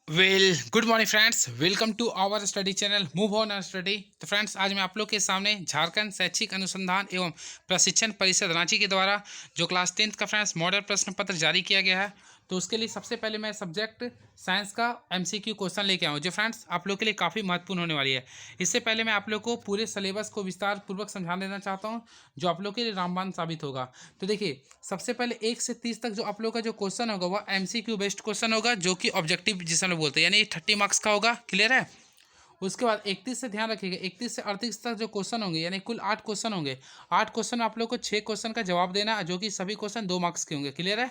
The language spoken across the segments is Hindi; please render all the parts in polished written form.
Good morning friends, welcome to our study channel move on study. तो फ्रेंड्स, आज मैं आप लोग के सामने झारखंड शैक्षिक अनुसंधान एवं प्रशिक्षण परिषद रांची के द्वारा जो क्लास 10th का फ्रेंड्स मॉडल प्रश्न पत्र जारी किया गया है, तो उसके लिए सबसे पहले मैं सब्जेक्ट साइंस का एमसीक्यू क्वेश्चन लेके आऊँ जो फ्रेंड्स आप लोग के लिए काफ़ी महत्वपूर्ण होने वाली है। इससे पहले मैं आप लोग को पूरे सिलेबस को विस्तार पूर्वक समझा देना चाहता हूँ, जो आप लोग के लिए रामबाण साबित होगा। तो देखिए, सबसे पहले 1 से 30 तक जो आप लोग का जो क्वेश्चन होगा वह एमसीक्यू बेस्ड क्वेश्चन होगा, जो कि ऑब्जेक्टिव जिसे हम लोग बोलते हैं, यानी 30 मार्क्स का होगा। क्लियर है? उसके बाद 31 से ध्यान रखिएगा, 31 से 38 तक जो क्वेश्चन होंगे, यानी कुल 8 क्वेश्चन होंगे। 8 क्वेश्चन आप लोग को 6 क्वेश्चन का जवाब देना है, जो कि सभी क्वेश्चन 2 मार्क्स के होंगे। क्लियर है?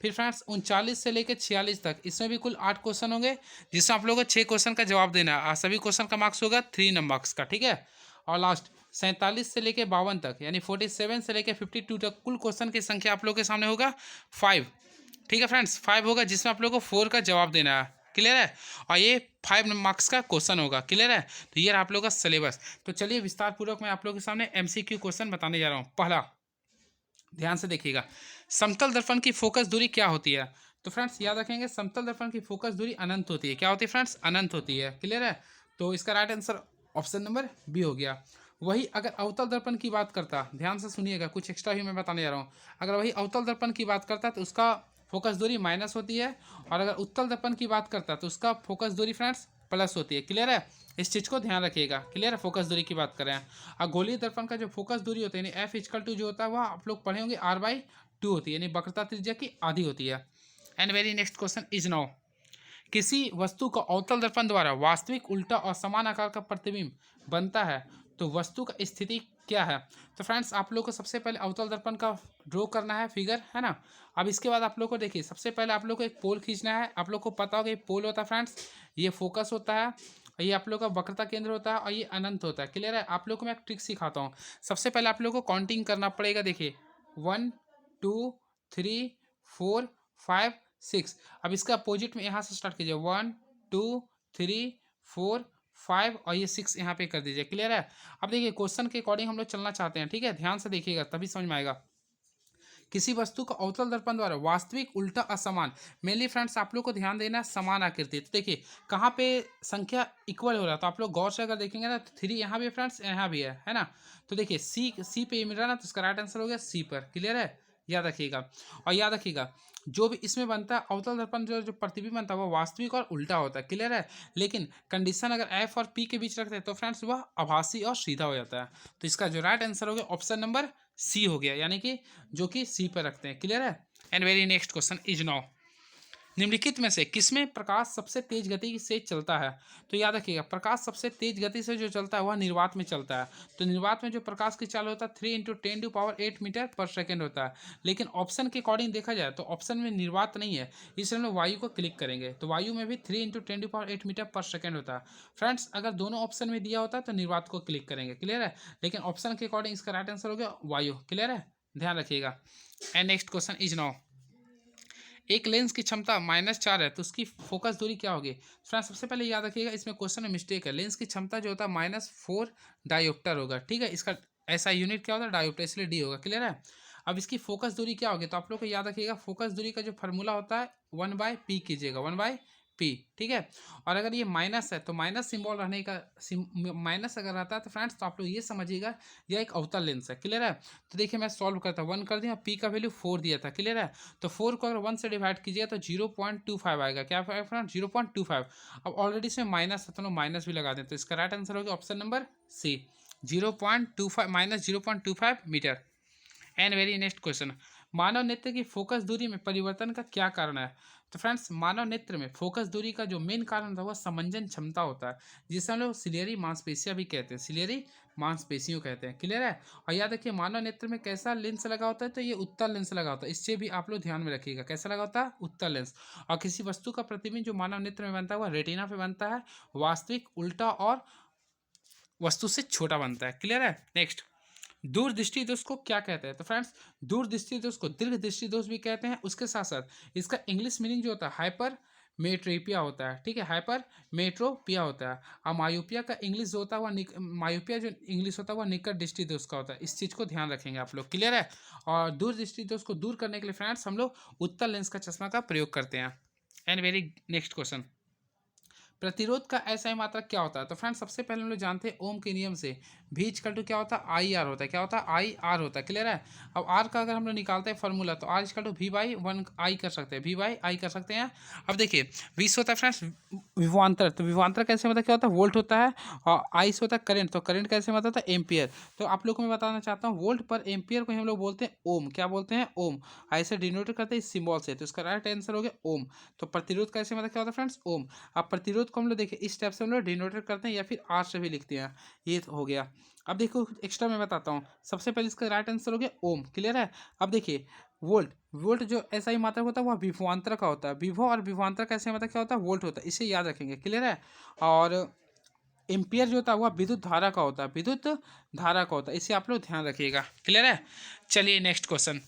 फिर फ्रेंड्स 39 से लेकर 46 तक इसमें भी कुल 8 क्वेश्चन होंगे, जिसमें आप लोगों को 6 क्वेश्चन का जवाब देना है। सभी क्वेश्चन का मार्क्स होगा 3 नंबर मार्क्स का। ठीक है? और लास्ट 47 से लेकर 52 तक, यानी 47 से लेकर 52 तक कुल क्वेश्चन की संख्या आप लोग के सामने होगा 5। ठीक है फ्रेंड्स, 5 होगा, जिसमें आप लोग को 4 का जवाब देना है। क्लियर है? और ये 5 मार्क्स का क्वेश्चन होगा। क्लियर है? तो ये रहा आप लोग का सिलेबस। तो चलिए विस्तार पूर्वक मैं आप लोग के सामने एमसीक्यू क्वेश्चन बताने जा रहा हूँ। पहला, ध्यान से देखिएगा, समतल दर्पण की फोकस दूरी क्या होती है? तो फ्रेंड्स याद रखेंगे, समतल दर्पण की फोकस दूरी अनंत होती है। क्या होती है फ्रेंड्स? अनंत होती है। क्लियर है? तो इसका right answer option number B हो गया। वही अगर अवतल दर्पण की बात करता, ध्यान से सुनिएगा, कुछ एक्स्ट्रा ही मैं बताने जा रहा हूँ। अगर वही अवतल दर्पण की बात करता तो उसका फोकस दूरी माइनस होती है, और अगर उत्तल दर्पण की बात करता तो उसका फोकस दूरी फ्रेंड्स प्लस होती है। क्लियर है? इस चीज़ को ध्यान रखिएगा। क्लियर है? फोकस दूरी की बात करें, और गोलीय दर्पण का जो फोकस दूरी होती है, यानी एफ इक्वल टू जो होता है, वह आप लोग पढ़े होंगे R/2 होती है, यानी वक्रता त्रिज्या की आधी होती है। And very next question is now, किसी वस्तु का अवतल दर्पण द्वारा वास्तविक उल्टा और समान आकार का प्रतिबिंब बनता है, तो वस्तु का स्थिति क्या है? तो फ्रेंड्स आप लोग को सबसे पहले अवतल दर्पण का ड्रॉ करना है, फिगर है ना। अब इसके बाद आप लोग को देखिए, सबसे पहले आप लोग को एक पोल खींचना है। आप लोग को पता होगा ये पोल होता है फ्रेंड्स, ये फोकस होता है, ये आप लोग का वक्रता केंद्र होता है, और ये अनंत होता है। क्लियर है? आप लोग को मैं एक ट्रिक सिखाता हूँ। सबसे पहले आप लोग को काउंटिंग करना पड़ेगा। देखिए, 1 2 3 4 5 6। अब इसका अपोजिट में यहाँ से स्टार्ट कीजिए, 1 2 3 4 5, और ये 6 यहाँ पे कर दीजिए। क्लियर है? अब देखिए, क्वेश्चन के अकॉर्डिंग हम लोग चलना चाहते हैं। ठीक है? ध्यान से देखिएगा, तभी समझ में आएगा। किसी वस्तु का अवतल दर्पण द्वारा वास्तविक उल्टा असमान, मेनली फ्रेंड्स आप लोग को ध्यान देना है समान आकृति। तो देखिए, कहाँ पे संख्या इक्वल हो रहा है, तो आप लोग गौर से अगर देखेंगे ना, तो 3 यहाँ भी है फ्रेंड्स, यहाँ भी है ना। तो देखिए, सी पे ये मिल रहा है ना, तो इसका राइट आंसर हो गया सी पर। क्लियर है? याद रखिएगा। और याद रखिएगा, जो भी इसमें बनता है अवतल दर्पण, जो जो प्रतिबिंब बनता है वो वास्तविक और उल्टा होता है। क्लियर है? लेकिन कंडीशन अगर एफ और पी के बीच रखते हैं तो फ्रेंड्स वह आभासी और सीधा हो जाता है। तो इसका जो राइट आंसर हो गया ऑप्शन नंबर सी हो गया, यानी कि जो कि सी पर रखते हैं। क्लियर है? And very next question is now, निम्नलिखित में से किसमें प्रकाश सबसे तेज गति से चलता है? तो याद रखिएगा, प्रकाश सबसे तेज गति से जो चलता है वह निर्वात में चलता है। तो निर्वात में जो प्रकाश की चाल होता है 3 × 10⁸ मीटर पर सेकेंड होता है। लेकिन ऑप्शन के अकॉर्डिंग देखा जाए तो ऑप्शन में निर्वात नहीं है, इसलिए हम लोग वायु को क्लिक करेंगे। तो वायु में भी 3 × 10⁸ मीटर पर सेकेंड होता है। फ्रेंड्स अगर दोनों ऑप्शन में दिया होता है तो निर्वात को क्लिक करेंगे। क्लियर है? लेकिन ऑप्शन के अकॉर्डिंग इसका राइट आंसर हो गया वायु। क्लियर है? ध्यान रखिएगा। And next question is now, एक लेंस की क्षमता -4 है, तो उसकी फोकस दूरी क्या होगी? फ्रेंड्स सबसे पहले याद रखिएगा, इसमें क्वेश्चन में मिस्टेक है। लेंस की क्षमता जो होता है -4 डायोप्टर होगा। ठीक है? इसका ऐसा यूनिट क्या होता है? डायोप्टर, इसलिए डी होगा। क्लियर है? अब इसकी फोकस दूरी क्या होगी? तो आप लोग को याद रखिएगा, फोकस दूरी का जो फार्मूला होता है 1/p कीजिएगा, 1/p। ठीक है? और अगर ये माइनस है तो माइनस सिंबल रहने का, माइनस अगर रहता है तो फ्रेंड्स तो आप लोग ये समझिएगा यह एक अवतल लेंस है। क्लियर है? तो देखिए, मैं सॉल्व करता हूँ, 1 कर दिया, पी का वैल्यू 4 दिया था। क्लियर है? तो 4 को अगर 1 से डिवाइड कीजिए तो 0.25 आएगा। क्या आएगा फ्रेंड? 0.25। अब ऑलरेडी इसमें माइनस है तो लोग माइनस भी लगा दें, तो इसका राइट आंसर होगा option number C, 0.25 -0.25 metre. And very next question, मानव नेत्र की फोकस दूरी में परिवर्तन का क्या कारण है? तो फ्रेंड्स मानव नेत्र में फोकस दूरी का जो मेन कारण था वह समंजन क्षमता होता है, जिसे हम लोग सिलियरी मांसपेशियां भी कहते हैं, सिलियरी मांसपेशियों कहते हैं। क्लियर है? और याद रखिए, मानव नेत्र में कैसा लेंस लगा होता है? तो ये उत्तल लेंस लगा होता है। इससे भी आप लोग ध्यान में रखिएगा, कैसा लगा होता है? उत्तल लेंस। और किसी वस्तु का प्रतिबिंब जो मानव नेत्र में बनता है वह रेटिना पे बनता है, वास्तविक, उल्टा और वस्तु से छोटा बनता है। क्लियर है? नेक्स्ट, दूरदृष्टि दोष को क्या कहते हैं? तो फ्रेंड्स दूरदृष्टि दोष को दीर्घ दृष्टि दोष भी कहते हैं। उसके साथ साथ इसका इंग्लिश मीनिंग जो होता है हाइपर मेट्रोपिया होता है। ठीक है? हाइपर मेट्रोपिया होता है। और मायोपिया का इंग्लिश जो होता है वह मायोपिया जो इंग्लिश होता है वह निकट दृष्टि दोष का होता है। इस चीज़ को ध्यान रखेंगे आप लोग। क्लियर है? और दूरदृष्टि दोष को दूर करने के लिए फ्रेंड्स हम लोग उत्तल लेंस का चश्मा का प्रयोग करते हैं। एंड वेरी नेक्स्ट क्वेश्चन, प्रतिरोध का एसआई मात्रक क्या होता है? तो फ्रेंड्स सबसे पहले हम लोग जानते हैं ओम के नियम से V इक्वल टू क्या होता है? आई आर होता है। क्या होता है? आई आर होता है। क्लियर है? अब आर का अगर हम लोग निकालते हैं फॉर्मूला तो R equal to V by one I कर सकते हैं, V बाई आई कर सकते हैं। अब देखिए V से होता है फ्रेंड्स विभवांतर, तो विभवांतर कैसे मतलब क्या होता है? वोल्ट होता है। और आई से होता है करंट, तो करंट कैसे मतलब होता है? एम्पियर। तो आप लोग को मैं बताना चाहता हूँ वोल्ट पर एम्पियर को हम लोग बोलते हैं ओम। क्या बोलते हैं? ओम। आई से डिनोट करते हैं इस सिंबल से, तो इसका राइट आंसर हो गया ओम। तो प्रतिरोध कैसे मतलब क्या होता है फ्रेंड्स? ओम। अब प्रतिरोध को हम लोग देखिए इस टाइप से हम लोग डिनोटेट करते हैं या फिर आर से भी लिखते हैं। ये तो हो गया। अब देखो एक्स्ट्रा मैं बताता हूँ। सबसे पहले इसका राइट आंसर हो गया ओम। क्लियर है? अब देखिए वोल्ट, वोल्ट जो ऐसा ही मात्रक होता है वह विभवांतर का होता है। विभव और विभवांतर कैसे मतलब क्या होता है? वोल्ट होता है, इसे याद रखेंगे। क्लियर है? और एम्पियर जो होता है वह विद्युत धारा का होता है, विद्युत धारा का होता है, इसे आप लोग ध्यान रखिएगा। क्लियर है? चलिए नेक्स्ट क्वेश्चन।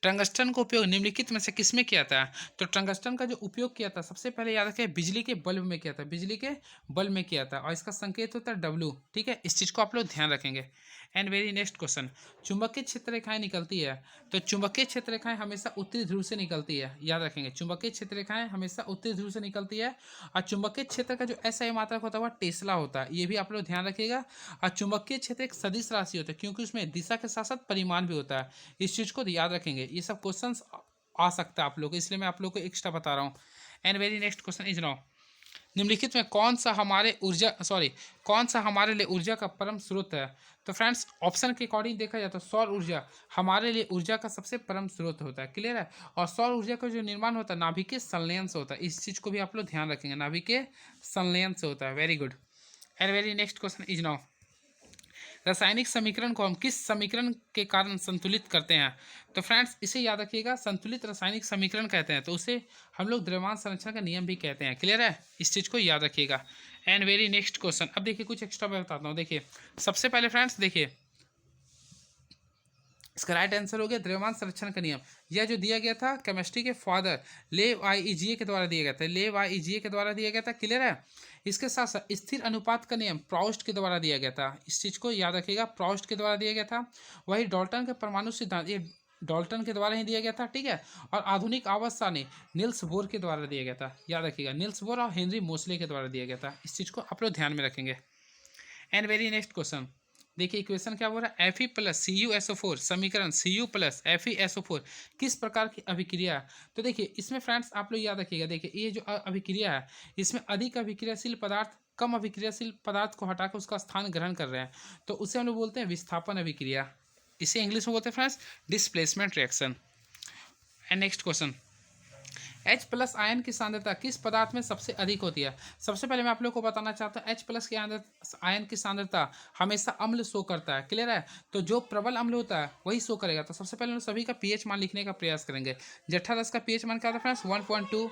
टंगस्टन का उपयोग निम्नलिखित में से किसमें किया था? तो टंगस्टन का जो उपयोग किया था सबसे पहले याद रखें बिजली के बल्ब में किया था, बिजली के बल्ब में किया था, और इसका संकेत होता है डब्ल्यू। ठीक है, इस चीज़ को आप लोग ध्यान रखेंगे। एंड वेरी नेक्स्ट क्वेश्चन, चुंबकीय क्षेत्र रेखाएं निकलती है, तो चुंबकीय क्षेत्र रेखाएं हमेशा उत्तरी ध्रुव से निकलती है, याद रखेंगे। चुंबकीय क्षेत्र रेखाएं हमेशा उत्तरी ध्रुव से निकलती है। और चुंबकीय क्षेत्र का जो एसआई मात्रक होता है वह टेस्ला होता है, ये भी आप लोग ध्यान रखिएगा। और चुंबकीय क्षेत्र एक सदिश राशि होता है क्योंकि उसमें दिशा के साथ साथ परिमाण भी होता है, इस चीज़ को याद रखेंगे। ये सब क्वेश्चंस आ सकता है आप लोग को, इसलिए मैं आप लोग को एक्स्ट्रा बता रहा हूँ। And very next question is now, निम्नलिखित में कौन सा हमारे लिए ऊर्जा का परम स्रोत है? तो फ्रेंड्स ऑप्शन के अकॉर्डिंग देखा जाए तो सौर ऊर्जा हमारे लिए ऊर्जा का सबसे परम स्रोत होता है। क्लियर है? और सौर ऊर्जा का जो निर्माण होता है नाभिकीय संलयन से होता है, इस चीज़ को भी आप लोग ध्यान रखेंगे, नाभिकीय संलयन से होता है। Very good. And very next question is now, रासायनिक समीकरण को हम किस समीकरण के कारण संतुलित करते हैं? तो फ्रेंड्स इसे याद रखिएगा, संतुलित रासायनिक समीकरण कहते हैं, तो उसे हम लोग द्रव्यमान संरक्षण का नियम भी कहते हैं। क्लियर है? इस चीज़ को याद रखिएगा। एंड वेरी नेक्स्ट क्वेश्चन, अब देखिए कुछ एक्स्ट्रा मैं बताता हूँ। देखिए सबसे पहले फ्रेंड्स देखिए इसका राइट आंसर हो गया द्रव्यमान संरक्षण का नियम। यह जो दिया गया था केमिस्ट्री के फादर लेव आईईजीए के द्वारा दिया गया था, लेव आईईजीए के द्वारा दिया गया था। क्लियर है? इसके साथ साथ स्थिर अनुपात का नियम प्राउस्ट के द्वारा दिया गया था, इस चीज़ को याद रखिएगा, प्राउस्ट के द्वारा दिया गया था। वही डाल्टन के परमाणु सिद्धांत, ये डाल्टन के द्वारा ही दिया गया था। ठीक है? और आधुनिक आवर्त सारणी निल्स बोर के द्वारा दिया गया था, याद रखिएगा, निल्स बोर और हेनरी मोसले के द्वारा दिया गया था, इस चीज़ को आप लोग ध्यान में रखेंगे। एंड वेरी नेक्स्ट क्वेश्चन, देखिए इक्वेशन क्या बोल रहा है? Fe प्लस CuSO4 समीकरण Cu प्लस FeSO4 किस प्रकार की अभिक्रिया है? तो देखिए इसमें फ्रेंड्स आप लोग याद रखिएगा, देखिए ये जो अभिक्रिया है इसमें अधिक अभिक्रियाशील पदार्थ कम अभिक्रियाशील पदार्थ को हटाकर उसका स्थान ग्रहण कर रहे हैं, तो उसे हम लोग बोलते हैं विस्थापन अभिक्रिया, इसे इंग्लिश में बोलते हैं friends displacement reaction. And next question, H plus ion की सांद्रता किस पदार्थ में सबसे अधिक होती है? सबसे पहले मैं आप लोग को बताना चाहता हूँ H प्लस की आयन की सांद्रता हमेशा अम्ल शो करता है। क्लियर है? तो जो प्रबल अम्ल होता है वही शो करेगा। तो सबसे पहले हम सभी का पीएच मान लिखने का प्रयास करेंगे। जठर रस का पीएच मान क्या होता है फ्रेंड्स? 1.2।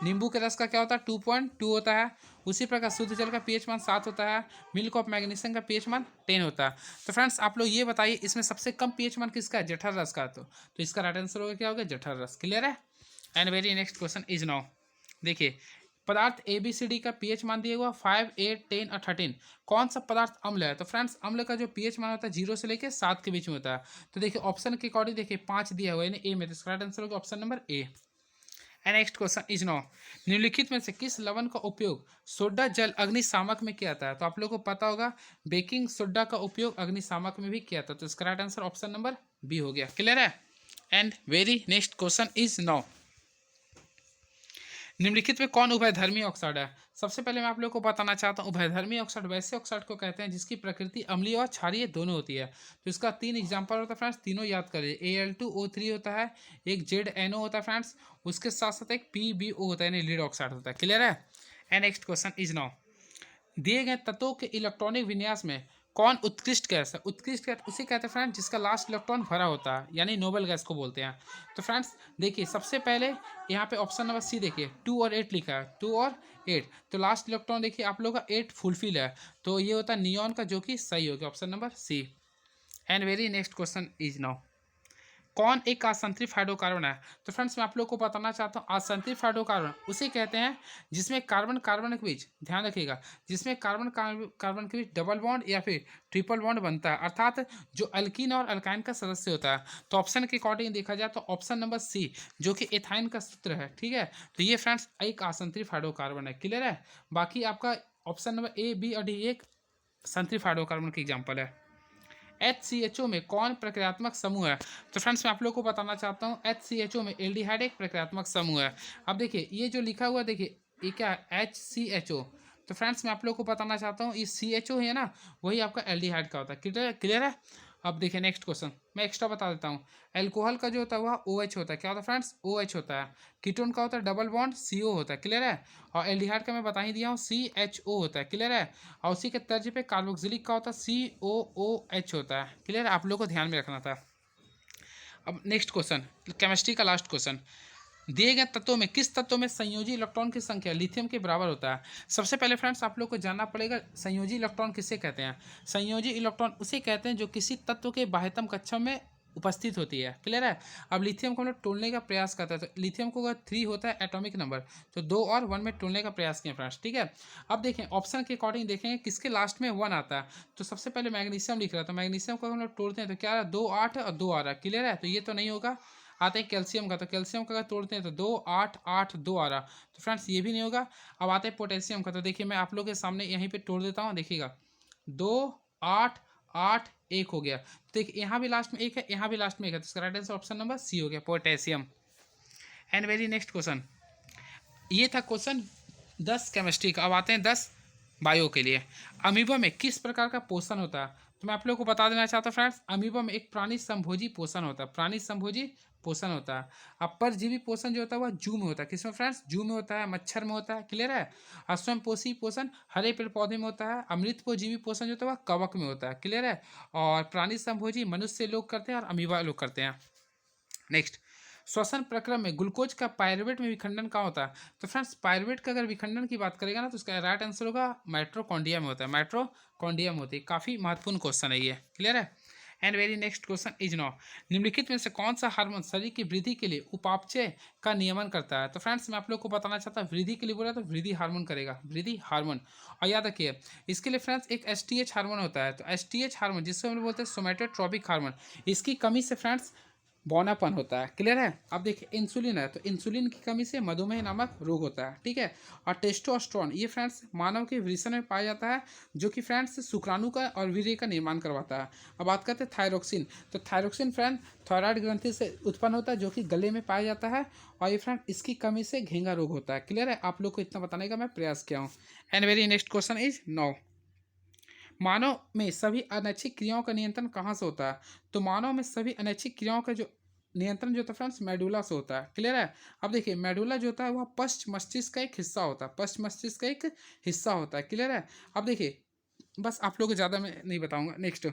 नींबू के रस का क्या होता है? 2.2 होता है। उसी प्रकार शुद्ध जल का पीएच मान 7 होता है। मिल्क ऑफ मैग्नीशियम का पीएच मान 10 होता है। तो फ्रेंड्स आप लोग ये बताइए इसमें सबसे कम पीएच मान किसका है? जठर रस का। तो इसका राइट आंसर होगा क्या होगा? जठर रस। क्लियर है? And very next question is now, देखिए पदार्थ ए बी सी डी का पीएच मान दिया हुआ 5, 8, 10 और 13, कौन सा पदार्थ अम्ल है? तो फ्रेंड्स अम्ल का जो पीएच मान होता है 0 से लेकर 7 के बीच में होता है। तो देखिए ऑप्शन के अकॉर्डिंग देखिए 5 दिया हुआ है यानी ए में, तो इसका राइट आंसर होगा option number A. And next question is now, निम्नलिखित में से किस लवण का उपयोग सोडा जल अग्निशामक में किया था? तो आप लोगों को पता होगा बेकिंग सोडा का उपयोग अग्निशामक में भी किया था, तो इसका right answer option number B हो गया। क्लियर है? And very next question is now, निम्नलिखित में कौन उभयधर्मी ऑक्साइड है? सबसे पहले मैं आप लोग को बताना चाहता हूँ उभयधर्मी ऑक्साइड वैसे ऑक्साइड को कहते हैं जिसकी प्रकृति अम्लीय और क्षारीय दोनों होती है। तो इसका 3 एग्जाम्पल होता है फ्रेंड्स, तीनों याद करिए। Al2O3 होता है, एक ZNO होता है फ्रेंड्स, उसके साथ साथ एक PbO होता है यानी लीड ऑक्साइड होता है। क्लियर है? And next question is now, दिए गए तत्वों के इलेक्ट्रॉनिक विन्यास में कौन उत्कृष्ट गैस है? उत्कृष्ट गैस उसे कहते हैं फ्रेंड्स जिसका लास्ट इलेक्ट्रॉन भरा होता है, यानी नोबल गैस को बोलते हैं। तो फ्रेंड्स देखिए सबसे पहले यहाँ पे ऑप्शन नंबर सी देखिए 2 और 8 लिखा है, 2 और 8, तो लास्ट इलेक्ट्रॉन देखिए आप लोग का 8 फुलफिल है, तो ये होता है नियॉन का, जो कि सही हो गया option number C. And very next question is now, कौन एक असंतरित हाइड्रोकार्बन है? तो फ्रेंड्स मैं आप लोग को बताना चाहता हूँ, असंतरित हाइड्रोकार्बन उसे कहते हैं जिसमें कार्बन कार्बन के बीच, ध्यान रखिएगा, जिसमें कार्बन कार्बन के बीच डबल बॉन्ड या फिर ट्रिपल बॉन्ड बनता है, अर्थात जो अल्कीन और अल्काइन का सदस्य होता है। तो ऑप्शन के अकॉर्डिंग देखा जाए तो ऑप्शन नंबर सी, जो कि एथाइन का सूत्र है, ठीक है। तो ये फ्रेंड्स एक असंतरित हाइड्रोकार्बन है, क्लियर है। बाकी आपका ऑप्शन नंबर ए, बी और डी एक संतरित हाइड्रोकार्बन की एग्जाम्पल है। HCHO में कौन प्रक्रियात्मक समूह है? तो फ्रेंड्स मैं आप लोग को बताना चाहता हूँ, HCHO में एल्डिहाइड एक प्रक्रियात्मक समूह है। अब देखिए ये जो लिखा हुआ, देखिए ये क्या है, HCHO। तो फ्रेंड्स मैं आप लोग को बताना चाहता हूँ, ये CHO है ना, वही आपका एल्डिहाइड का होता है, क्लियर क्लियर है। अब देखिए नेक्स्ट क्वेश्चन मैं एक्स्ट्रा बता देता हूँ। एल्कोहल का जो होता है वह OH होता है, क्या होता है फ्रेंड्स, OH होता है। कीटोन का होता है डबल बॉन्ड CO होता है, क्लियर है। और एल्डिहाइड का मैं बता ही दिया हूँ, CHO होता है, क्लियर है। और उसी के तर्ज पे कार्बोक्सिलिक का होता है COOH होता है, क्लियर है। आप लोग को ध्यान में रखना था। अब नेक्स्ट क्वेश्चन, केमिस्ट्री का लास्ट क्वेश्चन। दिए गए तत्वों में किस तत्व में संयोजी इलेक्ट्रॉन की संख्या लिथियम के बराबर होता है? सबसे पहले फ्रेंड्स आप लोग को जानना पड़ेगा संयोजी इलेक्ट्रॉन किसे कहते हैं। संयोजी इलेक्ट्रॉन उसे कहते हैं जो किसी तत्व के बाह्यतम कक्षा में उपस्थित होती है, क्लियर है। अब लिथियम को हम लोग तोड़ने का प्रयास करते हैं, तो लिथियम को अगर 3 होता है एटॉमिक नंबर, तो 2 और 1 में तोड़ने का प्रयास किए फ्रेंड्स, ठीक है। अब देखें ऑप्शन के अकॉर्डिंग देखेंगे किसके लास्ट में 1 आता है। तो सबसे पहले मैग्नीशियम लिख रहा था, मैग्नीशियम को हम लोग तोड़ते हैं तो क्या आ रहा है, 2 8 और 2 आ रहा है, क्लियर है। तो ये तो नहीं होगा। आते हैं कैल्शियम का, तो कैल्शियम का अगर तोड़ते हैं तो 2 8 8 2 आ रहा, तो फ्रेंड्स ये भी नहीं होगा। अब आते हैं पोटेशियम का, तो देखिए मैं आप लोग के सामने यहीं पे तोड़ देता हूँ, देखिएगा 2 8 8 1 हो गया। तो देखिए यहाँ भी लास्ट में 1 है, यहाँ भी लास्ट में 1 है, तो इसका right answer option number C हो गया, potassium. And very next question, ये था क्वेश्चन 10 केमिस्ट्री का। अब आते हैं 10 बायो के लिए। अमीबा में किस प्रकार का पोषण होता है? तो मैं आप लोग को बता देना चाहता हूँ फ्रेंड्स, अमीबा में एक प्राणी संभोजी पोषण होता है, प्राणी संभोजी पोषण होता है। अब परजीवी पोषण जो होता है वह जू में होता है, किसमें फ्रेंड्स, जू में होता है, मच्छर में होता है, क्लियर है। और स्वयंपोषी पोषण हरे पेड़ पौधे में होता है। अमृतपोजीवी पोषण जो होता है वह कवक में होता है, क्लियर है। और प्राणी संभोजी मनुष्य लोग करते हैं और अमीबा लोग करते हैं। नेक्स्ट, श्वसन प्रक्रिया में ग्लूकोज का पायरुवेट में विखंडन कहाँ होता है? तो फ्रेंड्स पायरुवेट का अगर विखंडन की बात करेगा ना, तो उसका राइट आंसर होगा माइटोकॉन्ड्रिया में होता है, माइटोकॉन्ड्रिया में होती है। काफ़ी महत्वपूर्ण क्वेश्चन है ये, क्लियर है। And very next question is now, निम्नलिखित में से कौन सा हार्मोन शरीर की वृद्धि के लिए उपापचय का नियमन करता है? तो फ्रेंड्स मैं आप लोग को बताना चाहता हूँ, वृद्धि के लिए बोला तो वृद्धि हार्मोन करेगा, वृद्धि हार्मोन। और याद रखिए इसके लिए फ्रेंड्स एक STH हार्मोन होता है, तो STH हार्मोन जिसको हम लोग बोलते हैं सोमेटोट्रोपिक हार्मोन, इसकी कमी से फ्रेंड्स बौनापन होता है, क्लियर है। अब देखिए इंसुलिन है, तो इंसुलिन की कमी से मधुमेह नामक रोग होता है, ठीक है। और टेस्टोस्टेरोन ये फ्रेंड्स मानव के वृषण में पाया जाता है, जो कि फ्रेंड्स शुक्राणु का और वीर्य का निर्माण करवाता है। अब बात करते हैं थायरोक्सिन, तो थायरोक्सिन फ्रेंड थायराइड ग्रंथि से उत्पन्न होता है, जो कि गले में पाया जाता है। और ये फ्रेंड इसकी कमी से घेंगा रोग होता है, क्लियर है। आप लोग को इतना बताने का मैं प्रयास किया हूँ। And very next question is now, मानव में सभी अनैच्छिक क्रियाओं का नियंत्रण कहाँ से होता है? तो मानव में सभी अनैच्छिक क्रियाओं का जो नियंत्रण जो होता है फ्रेंड्स मेडुला से होता है, क्लियर है। अब देखिए मेडुला जो होता है वह पश्च मस्तिष्क का एक हिस्सा होता है, पश्च मस्तिष्क का एक हिस्सा होता है, क्लियर है। अब देखिए बस आप लोग को ज़्यादा मैं नहीं बताऊंगा। नेक्स्ट,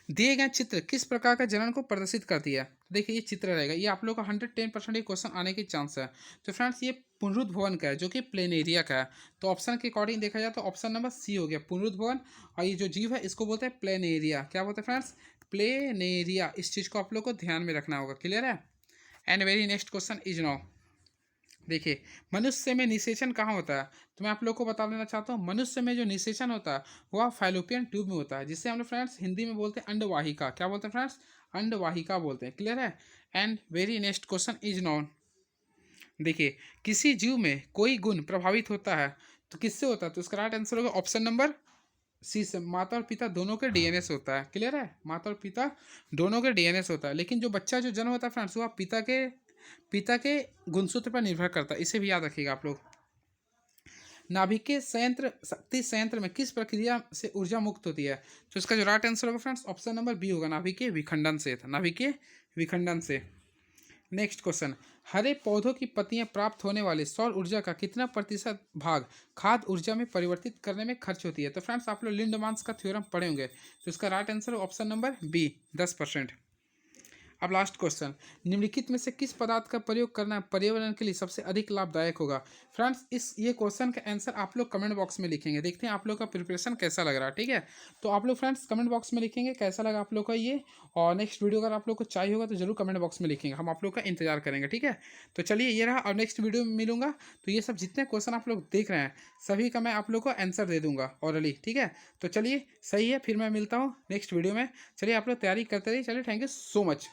दिए गए चित्र किस प्रकार का जनन को प्रदर्शित करती है? तो देखिए ये चित्र रहेगा, ये आप लोग का 110% क्वेश्चन आने की चांस है। तो फ्रेंड्स ये पुनरुद्ध भवन का है, जो कि प्लेनेरिया का है। तो ऑप्शन के अकॉर्डिंग देखा जाए तो ऑप्शन नंबर सी हो गया, पुनरुद्ध भवन। और ये जो जीव है इसको बोलते हैं प्लेनेरिया, क्या बोलते हैं फ्रेंड्स, प्लेनेरिया। इस चीज़ को आप लोग को ध्यान में रखना होगा, क्लियर है। And very next question is now, देखिए मनुष्य में निषेचन कहाँ होता है? तो मैं आप लोग को बता देना चाहता हूँ, मनुष्य में जो निषेचन होता है वह फैलोपियन ट्यूब में होता है, जिसे हम लोग फ्रेंड्स हिंदी में बोलते हैं अंडवाहिका, क्या बोलते हैं फ्रेंड्स, अंडवाहिका बोलते हैं, क्लियर है। And very next question is non, देखिए किसी जीव में कोई गुण प्रभावित होता है तो किससे होता है? तो इसका राइट आंसर होगा ऑप्शन नंबर सी से, माता और पिता दोनों के DNA से होता है, क्लियर है। माता और पिता दोनों के DNA से होता है, लेकिन जो बच्चा जो जन्म होता है फ्रेंड्स वह पिता के गुणसूत्र पर निर्भर करता है, इसे भी याद रखिएगा आप लोग। नाभिकीय संयंत्र शक्ति संयंत्र में किस प्रक्रिया से ऊर्जा मुक्त होती है? तो इसका जो राइट आंसर होगा फ्रेंड्स ऑप्शन नंबर बी होगा, नाभिकीय विखंडन से, था नाभिकीय विखंडन से। नेक्स्ट क्वेश्चन, हरे पौधों की पत्तियां प्राप्त होने वाले सौर ऊर्जा का कितना प्रतिशत भाग खाद्य ऊर्जा में परिवर्तित करने में खर्च होती है? तो फ्रेंड्स आप लोग लिंडमांस का थ्योरम पढ़े होंगे, तो इसका right answer option number B 10%। अब लास्ट क्वेश्चन, निम्नलिखित में से किस पदार्थ का प्रयोग करना पर्यावरण के लिए सबसे अधिक लाभदायक होगा। फ्रेंड्स इस ये क्वेश्चन का आंसर आप लोग कमेंट बॉक्स में लिखेंगे। देखते हैं आप लोग का प्रिपरेशन कैसा लग रहा है, ठीक है। तो आप लोग फ्रेंड्स कमेंट बॉक्स में लिखेंगे कैसा लगा आप लोग का ये, और नेक्स्ट वीडियो अगर आप लोग को चाहिए होगा तो जरूर कमेंट बॉक्स में लिखेंगे, हम आप लोग का इंतजार करेंगे, ठीक है। तो चलिए ये रहा, और नेक्स्ट वीडियो में मिलूंगा तो ये सब जितने क्वेश्चन आप लोग देख रहे हैं सभी का मैं आप लोग को आंसर दे दूंगा ऑरली, ठीक है। तो चलिए सही है, फिर मैं मिलता हूँ नेक्स्ट वीडियो में। चलिए आप लोग तैयारी करते रहिए, चलिए थैंक यू सो मच।